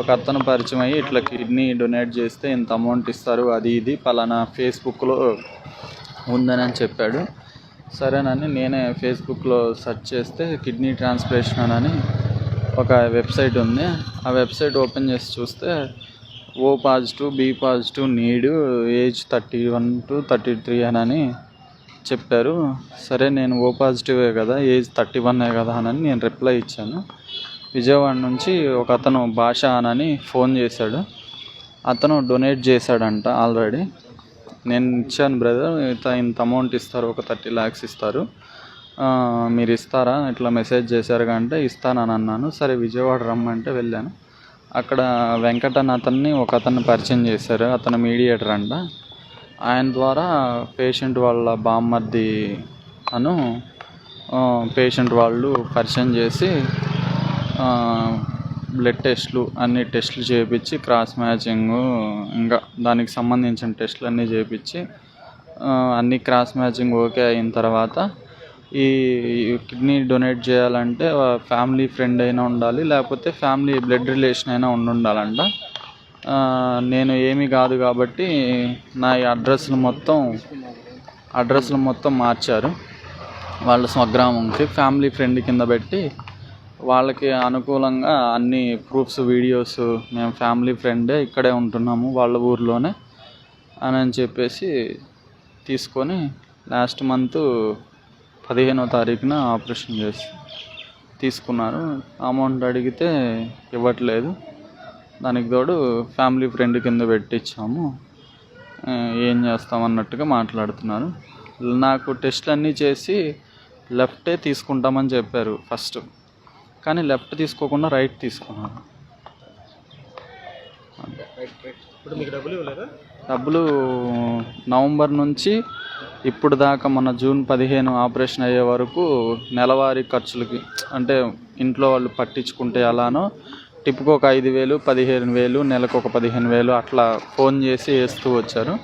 ఒక అతను పరిచయం అయ్యి ఇట్లా కిడ్నీ డొనేట్ చేస్తే ఇంత అమౌంట్ ఇస్తారు, అది ఇది పలానా ఫేస్బుక్లో ఉందని చెప్పాడు. సరేనని నేనే ఫేస్బుక్లో సెర్చ్ చేస్తే కిడ్నీ ట్రాన్స్ప్లాంటేషన్ అని ఒక వెబ్సైట్ ఉంది. ఆ వెబ్సైట్ ఓపెన్ చేసి చూస్తే O positive, B positive need, age 31 to 33 అని చెప్పారు. సరే నేను O పాజిటివే కదా, ఏజ్ 31 కదా అని నేను రిప్లై ఇచ్చాను. విజయవాడ నుంచి ఒక అతను భాష అని ఫోన్ చేశాడు. అతను డొనేట్ చేశాడంట ఆల్రెడీ. నేను ఇచ్చాను బ్రదర్, ఇంత అమౌంట్ ఇస్తారు, ఒక 30 lakhs ఇస్తారు, మీరు ఇస్తారా, ఇట్లా మెసేజ్ చేశారు అంటే ఇస్తానని అన్నాను. సరే విజయవాడ రమ్మంటే వెళ్ళాను. అక్కడ వెంకట్ అని అతన్ని ఒక అతన్ని పరిచయం చేశారు. అతను మీడియేటర్ అంట. ఆయన ద్వారా పేషెంట్ వాళ్ళ బామ్మర్ది అను పేషెంట్ వాళ్ళు పరిచయం చేసి బ్లడ్ టెస్ట్లు అన్ని టెస్టులు చేయించి క్రాస్ మ్యాచింగ్ ఇంకా దానికి సంబంధించిన టెస్టులు అన్నీ చేయించి అన్ని క్రాస్ మ్యాచింగ్ ఓకే అయిన తర్వాత ఈ కిడ్నీ డొనేట్ చేయాలంటే ఫ్యామిలీ ఫ్రెండ్ అయినా ఉండాలి, లేకపోతే ఫ్యామిలీ బ్లడ్ రిలేషన్ అయినా ఉండాలంట. నేను ఏమీ కాదు కాబట్టి నా అడ్రస్లు మొత్తం మార్చారు. వాళ్ళ స్వగ్రామంకి ఫ్యామిలీ ఫ్రెండ్ కింద పెట్టి వాళ్ళకి అనుకూలంగా అన్ని ప్రూఫ్స్, వీడియోస్, మేము ఫ్యామిలీ ఫ్రెండే ఇక్కడే ఉంటున్నాము వాళ్ళ ఊర్లోనే అని చెప్పేసి తీసుకొని లాస్ట్ మంత్ 15వ తారీఖున ఆపరేషన్ చేసి తీసుకున్నారు. అమౌంట్ అడిగితే ఇవ్వట్లేదు. దానికి తోడు ఫ్యామిలీ ఫ్రెండ్ కింద పెట్టించాము, ఏం చేస్తామన్నట్టుగా మాట్లాడుతున్నారు. నాకు టెస్ట్లు అన్నీ చేసి లెఫ్టే తీసుకుంటామని చెప్పారు ఫస్ట్, కానీ లెఫ్ట్ తీసుకోకుండా రైట్ తీసుకున్నారు. డబ్బులు నవంబర్ నుంచి ఇప్పుడు దాకా మన జూన్ 15 ఆపరేషన్ అయ్యే వరకు నెలవారీ ఖర్చులకి, అంటే ఇంట్లో వాళ్ళు పట్టించుకుంటే అలానో టిప్కి ఒక 5,000, 15,000, నెలకు ఒక 15,000 అట్లా ఫోన్ చేసి వేస్తూ వచ్చారు.